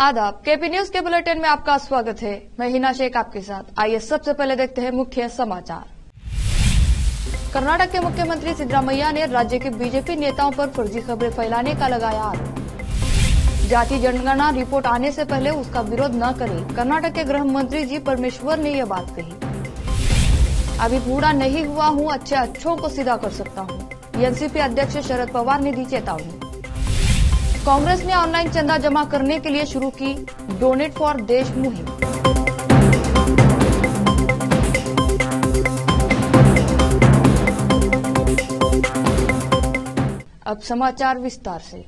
आदाब, KP news के bulletin में आपका स्वागत है। मैं हिना शेख आपके साथ। आइए सबसे पहले देखते हैं मुख्य समाचार। कर्नाटक के मुख्यमंत्री सिद्धरामैया ने राज्य के बीजेपी नेताओं पर फर्जी खबरें फैलाने का लगाया आरोप। जाति जनगणना रिपोर्ट आने से पहले उसका विरोध न करें, कर्नाटक के गृह मंत्री जी परमेश्वर ने यह बात कही। अभी बूढ़ा नहीं हुआ हूं, अच्छों को सीधा कर सकता हूं, एनसीपी अध्यक्ष शरद पवार ने दी चेतावनी। कांग्रेस ने ऑनलाइन चंदा जमा करने के लिए शुरू की डोनेट फॉर देश मुहिम। अब समाचार विस्तार से।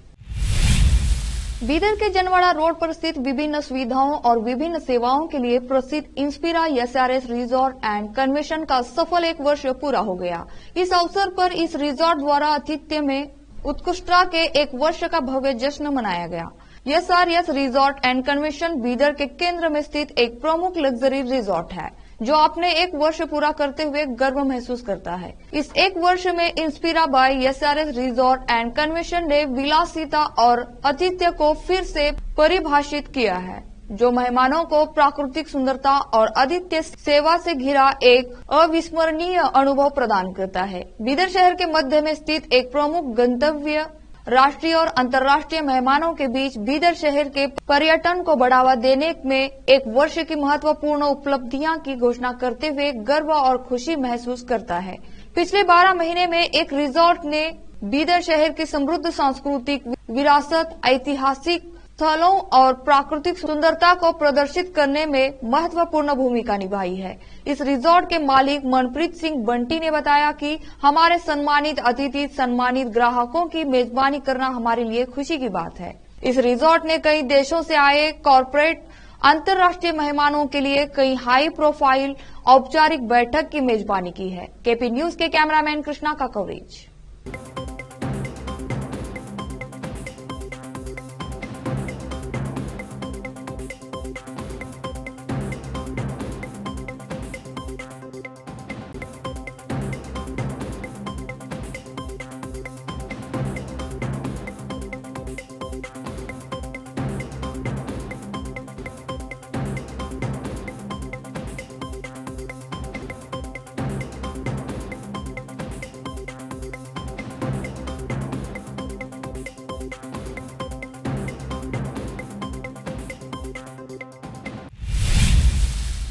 बीदर के जनवाड़ा रोड पर स्थित विभिन्न सुविधाओं और विभिन्न सेवाओं के लिए प्रसिद्ध Inspira SRS resort and convention का सफल 1 वर्ष पूरा हो गया। इस अवसर पर इस रिजॉर्ट द्वारा आतिथ्य में उत्कृष्टता के 1 वर्ष का भव्य जश्न मनाया गया। SRS resort and convention Bidar के केंद्र में स्थित एक प्रमुख लग्जरी रिजॉर्ट है, जो अपने 1 वर्ष पूरा करते हुए गर्व महसूस करता है। इस 1 वर्ष में Inspira by SRS resort and convention ने विलासिता और आतिथ्य को फिर से परिभाषित किया है, जो मेहमानों को प्राकृतिक सुंदरता और आतिथ्य सेवा से घिरा एक अविस्मरणीय अनुभव प्रदान करता है। बीदर शहर के मध्य में स्थित एक प्रमुख गंतव्य राष्ट्रीय और अंतर्राष्ट्रीय मेहमानों के बीच बीदर शहर के पर्यटन को बढ़ावा देने में 1 वर्ष की महत्वपूर्ण उपलब्धियां की घोषणा करते हुए गर्व और खुशी महसूस करता है। पिछले 12 महीने में एक रिजॉर्ट ने बीदर शहर की समृद्ध सांस्कृतिक विरासत, ऐतिहासिक स्थलों और प्राकृतिक सुंदरता को प्रदर्शित करने में महत्वपूर्ण भूमिका निभाई है। इस रिजॉर्ट के मालिक मनप्रीत सिंह बंटी ने बताया कि हमारे सम्मानित अतिथि, सम्मानित ग्राहकों की मेजबानी करना हमारे लिए खुशी की बात है। इस रिजॉर्ट ने कई देशों से आए कॉरपोरेट अंतर्राष्ट्रीय मेहमानों के लिए कई हाई प्रोफाइल औपचारिक बैठक की मेजबानी की है। केपी न्यूज के कैमरामैन कृष्णा का कवरेज।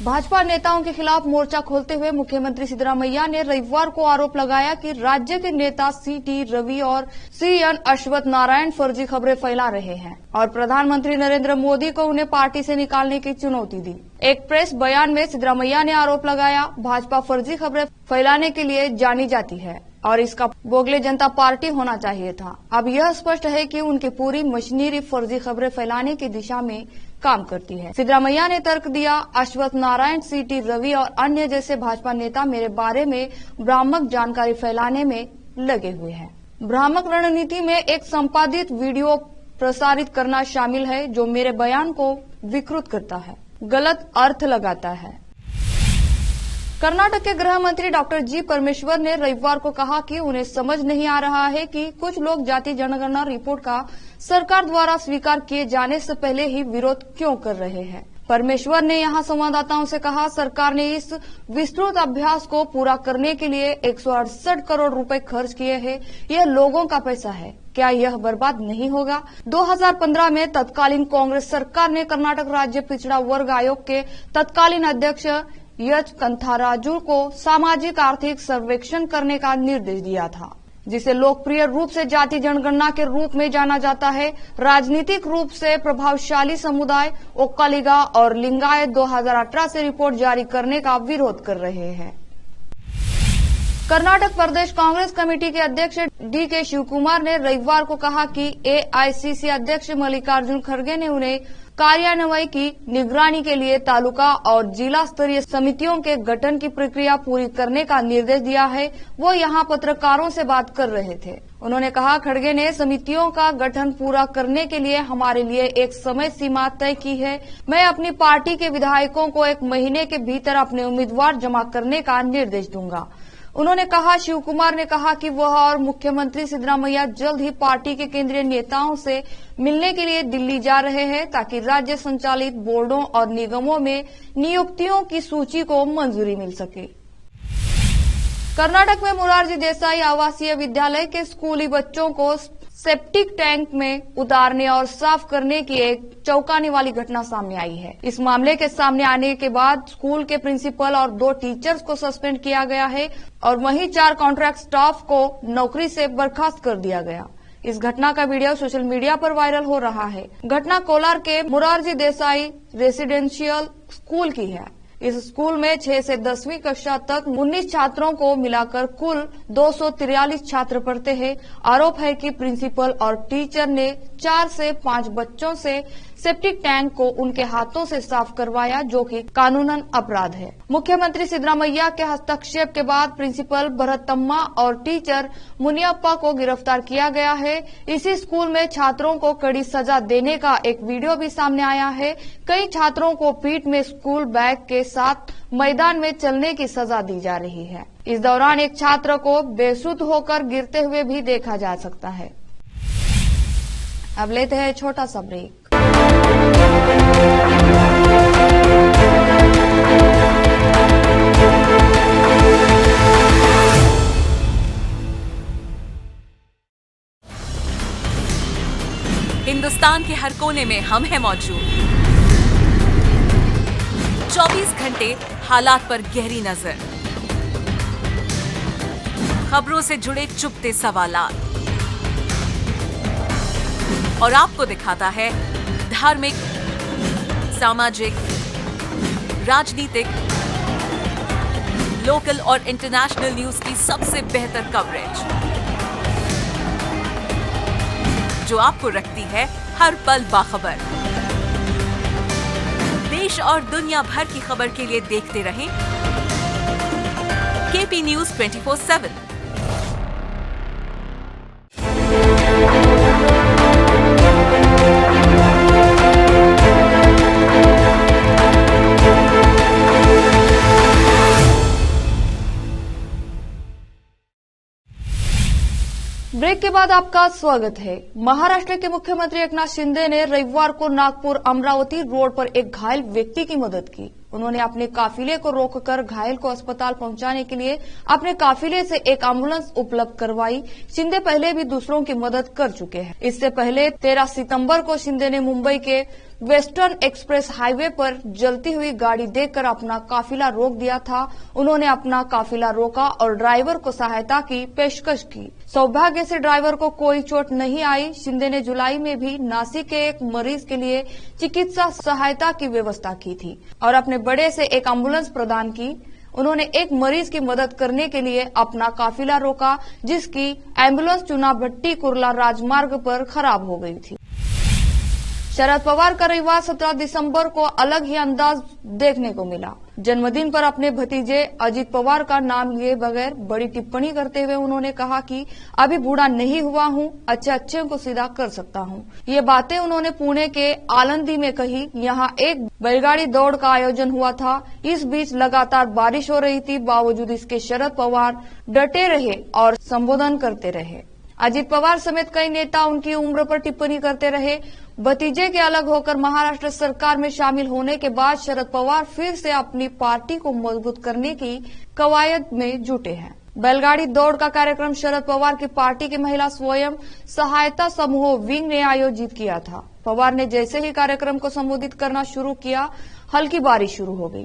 भाजपा नेताओं के खिलाफ मोर्चा खोलते हुए मुख्यमंत्री सिद्धरामैया ने रविवार को आरोप लगाया कि राज्य के नेता सीटी रवि और सीएन अश्वत्थ नारायण फर्जी खबरें फैला रहे हैं और प्रधानमंत्री नरेंद्र मोदी को उन्हें पार्टी से निकालने की चुनौती दी। एक प्रेस बयान में सिद्धरामैया ने आरोप लगाया, भाजपा फर्जी खबरें फैलाने के लिए जानी जाती है और इसका बोगले जनता पार्टी होना चाहिए था। अब यह स्पष्ट है कि उनकी पूरी मशीनरी फर्जी खबरें फैलाने की दिशा में काम करती है। सिद्धरामैया ने तर्क दिया, अश्वत्थ नारायण, सीटी रवि और अन्य जैसे भाजपा नेता मेरे बारे में भ्रामक जानकारी फैलाने में लगे हुए हैं। भ्रामक रणनीति में एक संपादित वीडियो प्रसारित करना शामिल है, जो मेरे बयान को विकृत करता है, गलत अर्थ लगाता है। कर्नाटक के गृह मंत्री डॉक्टर जी परमेश्वर ने रविवार को कहा कि उन्हें समझ नहीं आ रहा है कि कुछ लोग जाति जनगणना रिपोर्ट का सरकार द्वारा स्वीकार किए जाने से पहले ही विरोध क्यों कर रहे हैं। परमेश्वर ने यहां संवाददाताओं से कहा, सरकार ने इस विस्तृत अभ्यास को पूरा करने के लिए 168 करोड़ रुपए खर्च किए हैं। यह लोगों का पैसा है, क्या यह बर्बाद नहीं होगा? 2015 में तत्कालीन कांग्रेस सरकार ने कर्नाटक राज्य पिछड़ा वर्ग आयोग के तत्कालीन अध्यक्ष एच कंथाराजू को सामाजिक आर्थिक सर्वेक्षण करने का निर्देश दिया था, जिसे लोकप्रिय रूप से जाति जनगणना के रूप में जाना जाता है। राजनीतिक रूप से प्रभावशाली समुदाय ओक्कालिगा और लिंगायत 2018 से रिपोर्ट जारी करने का विरोध कर रहे हैं। कर्नाटक प्रदेश कांग्रेस कमेटी के अध्यक्ष डीके शिवकुमार ने रविवार को कहा कि एआईसीसी अध्यक्ष मल्लिकार्जुन खड़गे ने उन्हें कार्यान्वयन की निगरानी के लिए तालुका और जिला स्तरीय समितियों के गठन की प्रक्रिया पूरी करने का निर्देश दिया है। वो यहां पत्रकारों से बात कर रहे थे। उन्होंने कहा, खड़गे ने समितियों का गठन पूरा करने के लिए हमारे लिए एक समय सीमा तय की है। मैं अपनी पार्टी के विधायकों को 1 महीने के भीतर अपने उम्मीदवार जमा करने का निर्देश दूंगा। उन्होंने कहा, शिव कुमार ने कहा कि वह और मुख्यमंत्री सिद्धरामैया जल्द ही पार्टी के केंद्रीय नेताओं से मिलने के लिए दिल्ली जा रहे हैं ताकि राज्य संचालित बोर्डों और निगमों में नियुक्तियों की सूची को मंजूरी मिल सके। कर्नाटक में मोरारजी देसाई आवासीय विद्यालय के स्कूली बच्चों को सेप्टिक टैंक में उतारने और साफ करने की एक चौंकाने वाली घटना सामने आई है। इस मामले के सामने आने के बाद स्कूल के प्रिंसिपल और 2 टीचर्स को सस्पेंड किया गया है और वहीं 4 कॉन्ट्रैक्ट स्टाफ को नौकरी से बर्खास्त कर दिया गया। इस घटना का वीडियो सोशल मीडिया पर वायरल हो रहा है। घटना कोलार के मोरारजी देसाई रेसिडेंशियल स्कूल की है। इस स्कूल में 6 से 10वीं कक्षा तक 19 छात्रों को मिलाकर कुल 243 छात्र पढ़ते हैं। आरोप है कि प्रिंसिपल और टीचर ने 4 से 5 बच्चों से सेप्टिक टैंक को उनके हाथों से साफ करवाया, जो कि कानूनन अपराध है। मुख्यमंत्री सिद्धरामैया के हस्तक्षेप के बाद प्रिंसिपल भरतम्मा और टीचर मुनियप्पा को गिरफ्तार किया गया है। इसी स्कूल में छात्रों को कड़ी सजा देने का एक वीडियो भी सामने आया है। कई छात्रों को पीठ में स्कूल बैग के साथ मैदान में चलने की सजा दी जा रही है। इस दौरान एक छात्र को बेसुध होकर गिरते हुए भी देखा जा सकता है। अब लेते हैं छोटा सा ब्रेक। हिंदुस्तान के हर कोने में हम हैं मौजूद। 24 घंटे हालात पर गहरी नजर, खबरों से जुड़े चुपते सवालात और आपको दिखाता है धार्मिक, सामाजिक, राजनीतिक, लोकल और इंटरनेशनल न्यूज की सबसे बेहतर कवरेज, जो आपको रखती है हर पल बाखबर। देश और दुनिया भर की खबर के लिए देखते रहें केपी न्यूज 24/7। ब्रेक के बाद आपका स्वागत है। महाराष्ट्र के मुख्यमंत्री एकनाथ शिंदे ने रविवार को नागपुर अमरावती रोड पर एक घायल व्यक्ति की मदद की। उन्होंने अपने काफिले को रोककर घायल को अस्पताल पहुंचाने के लिए अपने काफिले से एक एम्बुलेंस उपलब्ध करवाई। शिंदे पहले भी दूसरों की मदद कर चुके हैं। इससे पहले 13 सितंबर को शिंदे ने मुंबई के वेस्टर्न एक्सप्रेस हाईवे पर जलती हुई गाड़ी देखकर अपना काफिला रोक दिया था। उन्होंने अपना काफिला रोका और ड्राइवर को सहायता की पेशकश की। सौभाग्य से ड्राइवर को कोई चोट नहीं आई। शिंदे ने जुलाई में भी नासिक के एक मरीज के लिए चिकित्सा सहायता की व्यवस्था की थी और अपने बड़े से एक एम्बुलेंस प्रदान की। उन्होंने एक मरीज की मदद करने के लिए अपना काफिला रोका, जिसकी एम्बुलेंस चुनाभट्टी कुर्ला राजमार्ग पर खराब हो गई थी। शरद पवार का रविवार 17 दिसंबर को अलग ही अंदाज देखने को मिला। जन्मदिन पर अपने भतीजे अजित पवार का नाम लिए बगैर बड़ी टिप्पणी करते हुए उन्होंने कहा कि अभी बूढ़ा नहीं हुआ हूं, अच्छे को सीधा कर सकता हूं। ये बातें उन्होंने पुणे के आलंदी में कही। यहां एक बैलगाड़ी दौड़ का आयोजन हुआ था। इस बीच लगातार बारिश हो रही थी। बावजूद इसके शरद पवार डटे रहे और संबोधन करते रहे। अजित पवार समेत कई नेता उनकी उम्र पर टिप्पणी करते रहे। भतीजे के अलग होकर महाराष्ट्र सरकार में शामिल होने के बाद शरद पवार फिर से अपनी पार्टी को मजबूत करने की कवायद में जुटे हैं। बैलगाड़ी दौड़ का कार्यक्रम शरद पवार की पार्टी के महिला स्वयं सहायता समूह विंग ने आयोजित किया था। पवार ने जैसे ही कार्यक्रम को संबोधित करना शुरू किया, हल्की बारिश शुरू हो गई।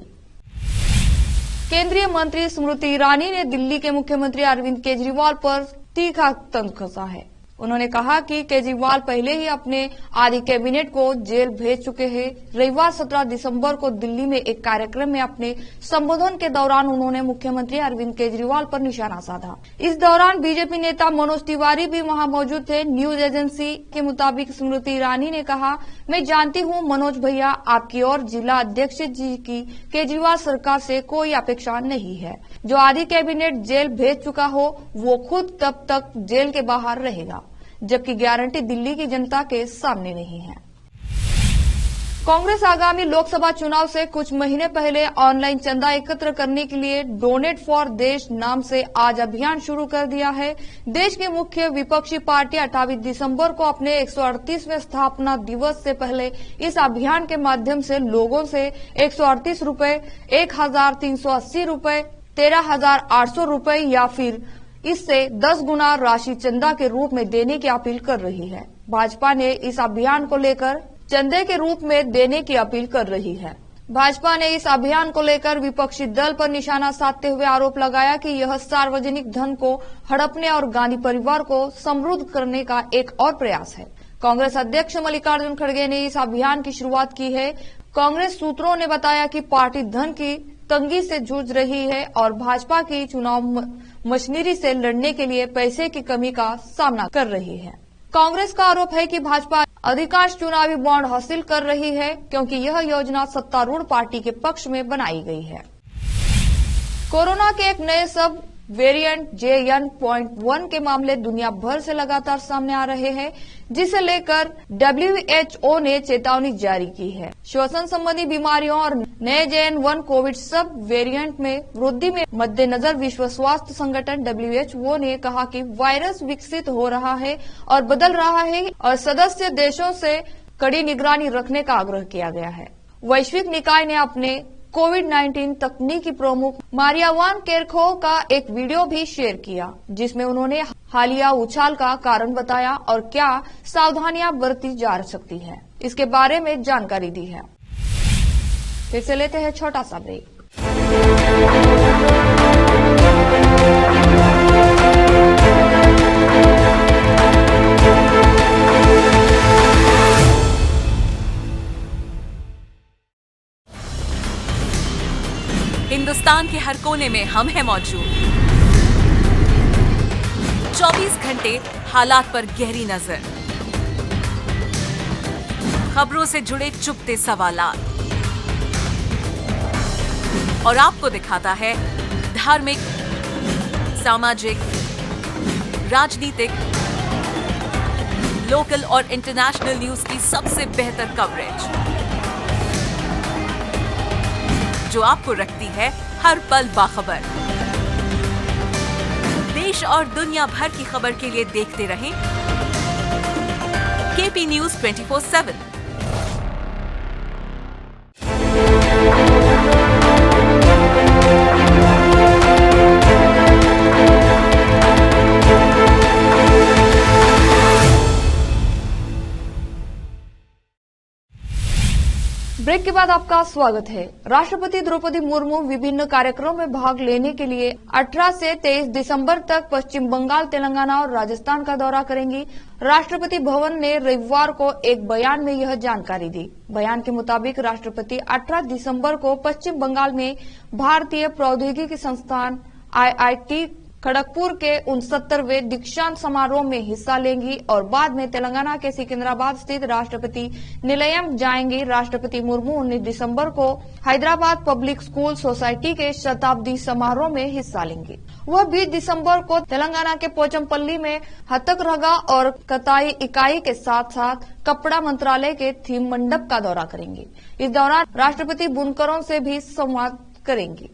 केंद्रीय मंत्री स्मृति ईरानी ने दिल्ली के मुख्यमंत्री अरविंद केजरीवाल पर तीखा तंज कसा है। उन्होंने कहा कि केजरीवाल पहले ही अपने आधी कैबिनेट को जेल भेज चुके हैं। रविवार 17 दिसंबर को दिल्ली में एक कार्यक्रम में अपने संबोधन के दौरान उन्होंने मुख्यमंत्री अरविंद केजरीवाल पर निशाना साधा। इस दौरान बीजेपी नेता मनोज तिवारी भी वहां मौजूद थे। न्यूज एजेंसी के मुताबिक स्मृति ईरानी ने कहा, मैं जानती हूं मनोज भैया, आपकी और जिला अध्यक्ष जी की केजरीवाल सरकार से कोई अपेक्षा नहीं है। जो आधी कैबिनेट जेल भेज चुका हो वो खुद तब तक जेल के बाहर रहेगा, जबकि गारंटी दिल्ली की जनता के सामने नहीं है। कांग्रेस आगामी लोकसभा चुनाव से कुछ महीने पहले ऑनलाइन चंदा एकत्र करने के लिए डोनेट फॉर देश नाम से आज अभियान शुरू कर दिया है। देश की मुख्य विपक्षी पार्टी 28 दिसंबर को अपने 138वें स्थापना दिवस से पहले इस अभियान के माध्यम से लोगों से 138 रूपये, 1,380 रूपये, 13,800 रूपये या फिर इससे 10 गुना राशि चंदा के रूप में देने की अपील कर रही है। भाजपा ने इस अभियान को लेकर चंदे के रूप में देने की अपील कर रही है। भाजपा ने इस अभियान को लेकर विपक्षी दल पर निशाना साधते हुए आरोप लगाया कि यह सार्वजनिक धन को हड़पने और गांधी परिवार को समृद्ध करने का एक और प्रयास है। कांग्रेस अध्यक्ष मल्लिकार्जुन खड़गे ने इस अभियान की शुरुआत की है। कांग्रेस सूत्रों ने बताया कि पार्टी धन की तंगी से जूझ रही है और भाजपा की चुनाव मशीनरी से लड़ने के लिए पैसे की कमी का सामना कर रही है। कांग्रेस का आरोप है कि भाजपा अधिकांश चुनावी बॉन्ड हासिल कर रही है क्योंकि यह योजना सत्तारूढ़ पार्टी के पक्ष में बनाई गई है। कोरोना के एक नए सब वेरिएंट JN.1 के मामले दुनिया भर से लगातार सामने आ रहे हैं, जिसे लेकर WHO ने चेतावनी जारी की है। श्वसन संबंधी बीमारियों और नए JN.1 कोविड सब वेरिएंट में वृद्धि में मद्देनजर विश्व स्वास्थ्य संगठन WHO ने कहा कि वायरस विकसित हो रहा है और बदल रहा है और सदस्य देशों से कड़ी निगरानी रखने का आग्रह किया गया है। वैश्विक निकाय ने अपने कोविड-19 तकनीकी प्रमुख मारिया वान केरखोव का एक वीडियो भी शेयर किया, जिसमें उन्होंने हालिया उछाल का कारण बताया और क्या सावधानियां बरती जा सकती है, इसके बारे में जानकारी दी है। फिर से लेते हैं छोटा सा ब्रेक। हिंदुस्तान के हर कोने में हम हैं मौजूद। 24 घंटे हालात पर गहरी नजर, खबरों से जुड़े चुपते सवालात और आपको दिखाता है धार्मिक, सामाजिक, राजनीतिक, लोकल और इंटरनेशनल न्यूज की सबसे बेहतर कवरेज, जो आपको रखती है हर पल बाखबर। देश और दुनिया भर की खबर के लिए देखते रहें KP News 24/7। ब्रेक के बाद आपका स्वागत है। राष्ट्रपति द्रौपदी मुर्मू विभिन्न कार्यक्रमों में भाग लेने के लिए 18 से 23 दिसंबर तक पश्चिम बंगाल, तेलंगाना और राजस्थान का दौरा करेंगी। राष्ट्रपति भवन ने रविवार को एक बयान में यह जानकारी दी। बयान के मुताबिक राष्ट्रपति 18 दिसंबर को पश्चिम बंगाल में भारतीय प्रौद्योगिकी संस्थान IIT खड़गपुर के 69वें दीक्षांत समारोह में हिस्सा लेंगी और बाद में तेलंगाना के सिकंदराबाद स्थित राष्ट्रपति निलयम जाएंगी। राष्ट्रपति मुर्मू 19 दिसंबर को हैदराबाद पब्लिक स्कूल सोसाइटी के शताब्दी समारोह में हिस्सा लेंगी। वह 20 दिसंबर को तेलंगाना के पोचमपल्ली में हथकरघा और कताई इकाई के साथ साथ कपड़ा मंत्रालय के थीम मंडप का दौरा करेंगी। इस दौरान राष्ट्रपति बुनकरों से भी संवाद करेंगी।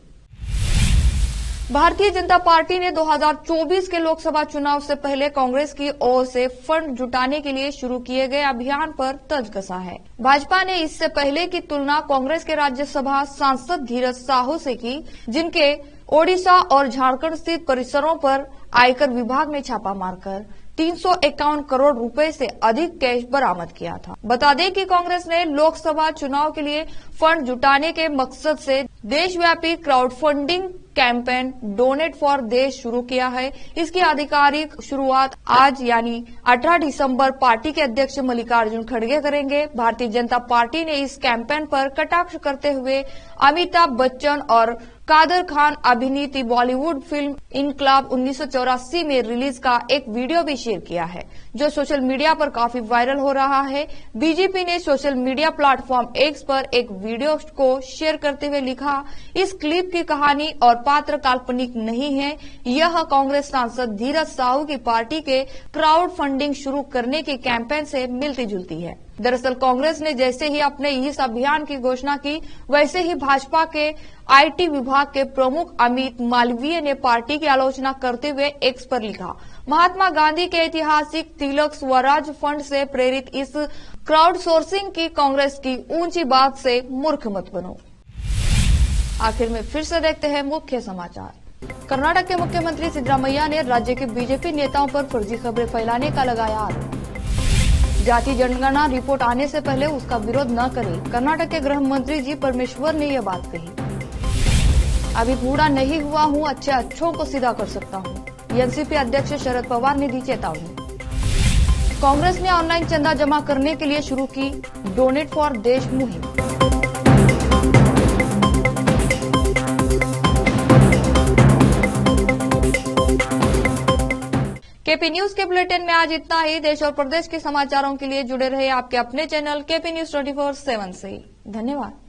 भारतीय जनता पार्टी ने 2024 के लोकसभा चुनाव से पहले कांग्रेस की ओर से फंड जुटाने के लिए शुरू किए गए अभियान पर तंज कसा है। भाजपा ने इससे पहले की तुलना कांग्रेस के राज्यसभा सांसद धीरज साहू से की, जिनके ओडिशा और झारखंड स्थित परिसरों पर आयकर विभाग ने छापा मारकर 351 करोड़ रुपए से अधिक कैश बरामद किया था। बता दें कि कांग्रेस ने लोकसभा चुनाव के लिए फंड जुटाने के मकसद से देशव्यापी crowd funding campaign donate for देश शुरू किया है। इसकी आधिकारिक शुरुआत आज यानी 18 दिसंबर पार्टी के अध्यक्ष मल्लिकार्जुन खड़गे करेंगे। भारतीय जनता पार्टी ने इस कैंपेन पर कटाक्ष करते हुए अमिताभ बच्चन और कादर खान अभिनीत बॉलीवुड फिल्म इनकलाब 1984 में रिलीज का एक वीडियो भी शेयर किया है, जो सोशल मीडिया पर काफी वायरल हो रहा है। बीजेपी ने सोशल मीडिया प्लेटफॉर्म एक्स पर एक वीडियो को शेयर करते हुए लिखा, इस क्लिप की कहानी और पात्र काल्पनिक नहीं है। यह कांग्रेस सांसद धीरज साहू की पार्टी के क्राउड फंडिंग शुरू करने के कैंपेन से मिलती जुलती है। दरअसल कांग्रेस ने जैसे ही अपने इस अभियान की घोषणा की, वैसे ही भाजपा के आईटी विभाग के प्रमुख अमित मालवीय ने पार्टी की आलोचना करते हुए एक्स पर लिखा, महात्मा गांधी के ऐतिहासिक तिलक स्वराज फंड से प्रेरित इस क्राउड सोर्सिंग की कांग्रेस की ऊंची बात से मूर्ख मत बनो। आखिर में फिर से देखते हैं मुख्य समाचार। कर्नाटक के मुख्यमंत्री सिद्धरामैया ने राज्य के बीजेपी नेताओं पर फर्जी खबरें फैलाने का लगाया आरोप। जाति जनगणना रिपोर्ट आने से पहले उसका विरोध न करें, कर्नाटक के गृह मंत्री जी परमेश्वर ने यह बात कही। अभी बूढ़ा नहीं हुआ हूं, अच्छों को सीधा कर सकता हूं, एनसीपी अध्यक्ष शरद पवार ने दी चेतावनी। कांग्रेस ने ऑनलाइन चंदा जमा करने के लिए शुरू की डोनेट फॉर देश मुहिम। केपी न्यूज के बुलेटिन में आज इतना ही। देश और प्रदेश के समाचारों के लिए जुड़े रहे आपके अपने चैनल केपी न्यूज 24/7 से। धन्यवाद।